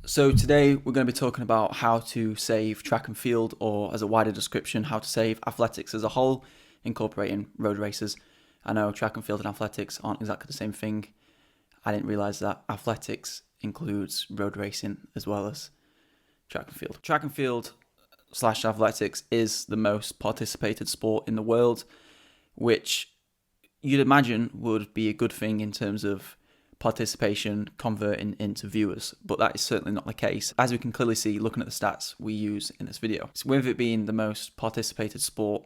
So today we're going to be talking about how to save track and field, or as a wider description, how to save athletics as a whole, incorporating road races. I know track and field and athletics aren't exactly the same thing. I didn't realise that athletics includes road racing as well as track and field. Track and field slash athletics is the most participated sport in the world, which you'd imagine would be a good thing in terms of participation converting into viewers, but that is certainly not the case, as we can clearly see looking at the stats we use in this video. So with it being the most participated sport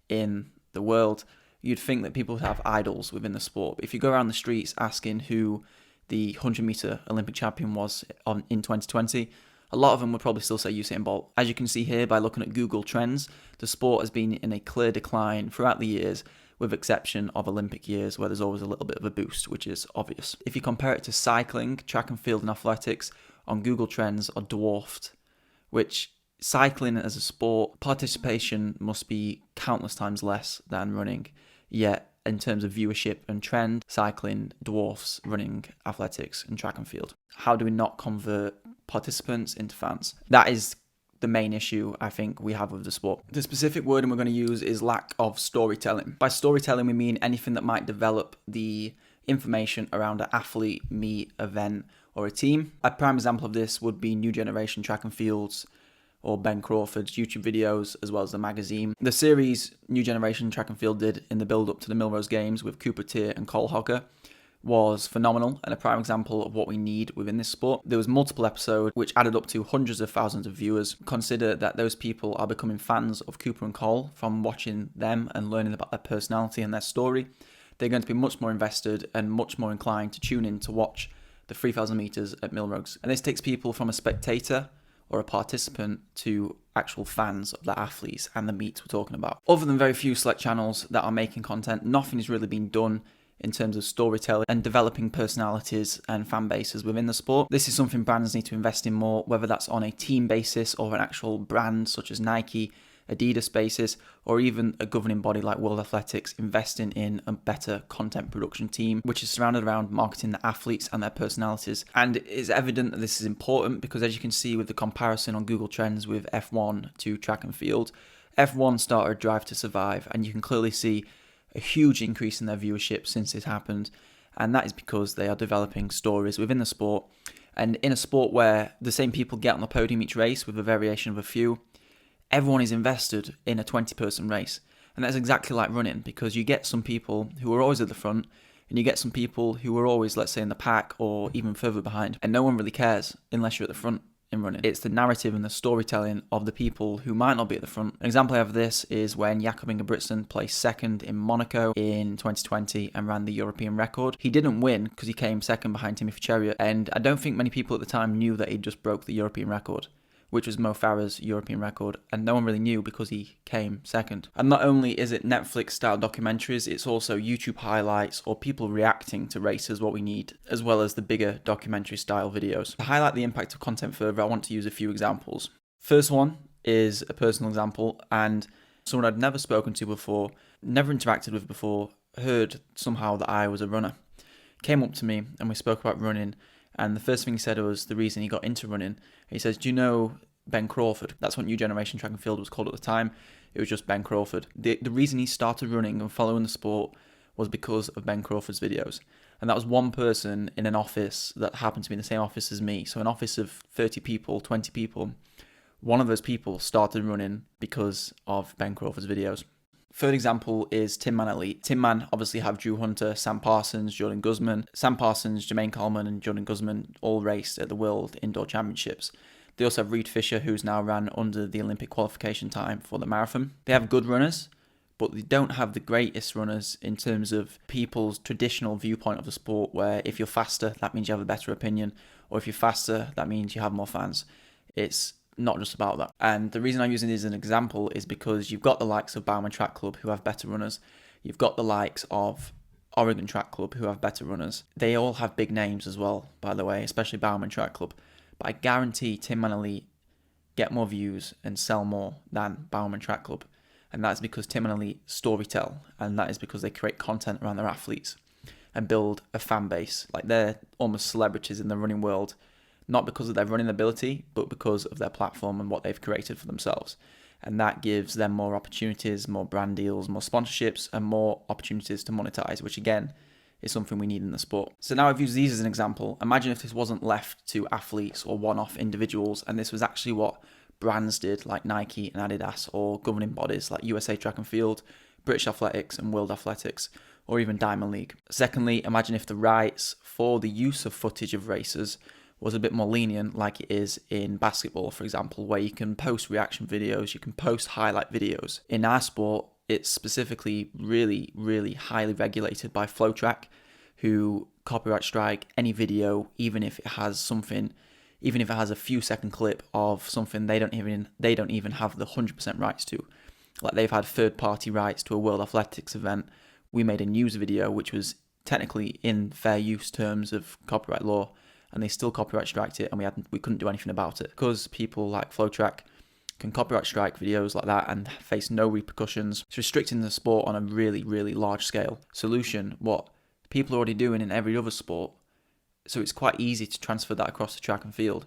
in the world, you'd think that people would have idols within the sport. But if you go around the streets asking who the 100-meter Olympic champion was in 2020, a lot of them would probably still say Usain Bolt. As you can see here by looking at Google Trends, the sport has been in a clear decline throughout the years, with exception of Olympic years where there's always a little bit of a boost, which is obvious. If you compare it to cycling, track and field and athletics on Google Trends are dwarfed, which cycling as a sport, participation must be countless times less than running. Yet, in terms of viewership and trend, cycling dwarfs running, athletics and track and field. How do we not convert participants into fans? That is the main issue I think we have with the sport. The specific wording we're going to use is lack of storytelling. By storytelling, we mean anything that might develop the information around an athlete, meet, event, or a team. A prime example of this would be New Generation Track and Fields or Ben Crawford's YouTube videos, as well as the magazine. The series New Generation Track and Field did in the build-up to the Millrose Games with Cooper Teare and Cole Hogger was phenomenal and a prime example of what we need within this sport. There was multiple episodes which added up to hundreds of thousands of viewers. Consider that those people are becoming fans of Cooper and Cole from watching them and learning about their personality and their story. They're going to be much more invested and much more inclined to tune in to watch the 3,000 metres at Millrose. And this takes people from a spectator or a participant to actual fans of the athletes and the meets we're talking about. Other than very few select channels that are making content, nothing has really been done in terms of storytelling and developing personalities and fan bases within the sport. This is something brands need to invest in more, whether that's on a team basis or an actual brand such as Nike, Adidas basis, or even a governing body like World Athletics investing in a better content production team, which is surrounded around marketing the athletes and their personalities. And it's evident that this is important because, as you can see with the comparison on Google Trends with F1 to track and field, F1 started Drive to Survive, and you can clearly see a huge increase in their viewership since it happened, and that is because they are developing stories within the sport. And in a sport where the same people get on the podium each race with a variation of a few, everyone is invested in a 20-person race. And that's exactly like running, because you get some people who are always at the front and you get some people who are always, let's say, in the pack or even further behind, and no one really cares unless you're at the front in running. It's the narrative and the storytelling of the people who might not be at the front. An example of this is when Jakob Ingebrigtsen placed second in Monaco in 2020 and ran the European record. He didn't win because he came second behind Timothy Cheruiyot, and I don't think many people at the time knew that he just broke the European record, which was Mo Farah's European record, and no one really knew because he came second. And not only is it Netflix-style documentaries, it's also YouTube highlights or people reacting to races, what we need, as well as the bigger documentary-style videos. To highlight the impact of content further, I want to use a few examples. First one is a personal example, and someone I'd never spoken to before, never interacted with before, heard somehow that I was a runner. Came up to me and we spoke about running, and the first thing he said was the reason he got into running. He says, "Do you know Ben Crawford?" That's what New Generation Track and Field was called at the time. It was just Ben Crawford. The reason he started running and following the sport was because of Ben Crawford's videos. And that was one person in an office that happened to be in the same office as me. So an office of 30 people, 20 people. One of those people started running because of Ben Crawford's videos. Third example is Tin Man Elite. Tin Man obviously have Drew Hunter, Sam Parsons, Jordan Guzman. Sam Parsons, Jermaine Coleman and Jordan Guzman all raced at the World Indoor Championships. They also have Reed Fisher, who's now ran under the Olympic qualification time for the marathon. They have good runners, but they don't have the greatest runners in terms of people's traditional viewpoint of the sport, where if you're faster, that means you have a better opinion, or if you're faster, that means you have more fans. It's not just about that. And the reason I'm using this as an example is because you've got the likes of Bowerman Track Club who have better runners. You've got the likes of Oregon Track Club who have better runners. They all have big names as well, by the way, especially Bowerman Track Club. But I guarantee Tin Man Elite get more views and sell more than Bowerman Track Club. And that's because Tin Man Elite storytell, and that is because they create content around their athletes and build a fan base. Like, they're almost celebrities in the running world. not because of their running ability, but because of their platform and what they've created for themselves. And that gives them more opportunities, more brand deals, more sponsorships, and more opportunities to monetize, which again is something we need in the sport. So now I've used these as an example. Imagine if this wasn't left to athletes or one-off individuals, and this was actually what brands did, like Nike and Adidas, or governing bodies like USA Track and Field, British Athletics and World Athletics, or even Diamond League. Secondly, imagine if the rights for the use of footage of races was a bit more lenient, like it is in basketball, for example, where you can post reaction videos, you can post highlight videos. In our sport, it's specifically really, really highly regulated by FlowTrack, who copyright strike any video, even if it has a few second clip of something they don't even have the 100% rights to. Like they've had third party rights to a World Athletics event. We made a news video which was technically in fair use terms of copyright law, and they still copyright striked it, and we couldn't do anything about it because people like FlowTrack can copyright strike videos like that and face no repercussions. It's restricting the sport on a really, really large scale. Solution, what people are already doing in every other sport, so it's quite easy to transfer that across the track and field,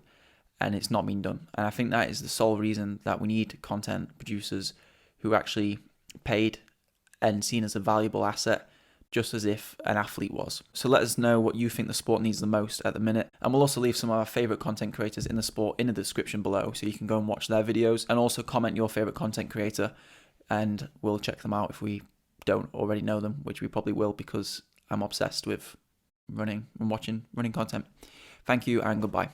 and it's not being done. And I think that is the sole reason that we need content producers who are actually paid and seen as a valuable asset, just as if an athlete was. So let us know what you think the sport needs the most at the minute. And we'll also leave some of our favourite content creators in the sport in the description below, so you can go and watch their videos, and also comment your favourite content creator, and we'll check them out if we don't already know them, which we probably will, because I'm obsessed with running and watching running content. Thank you and goodbye.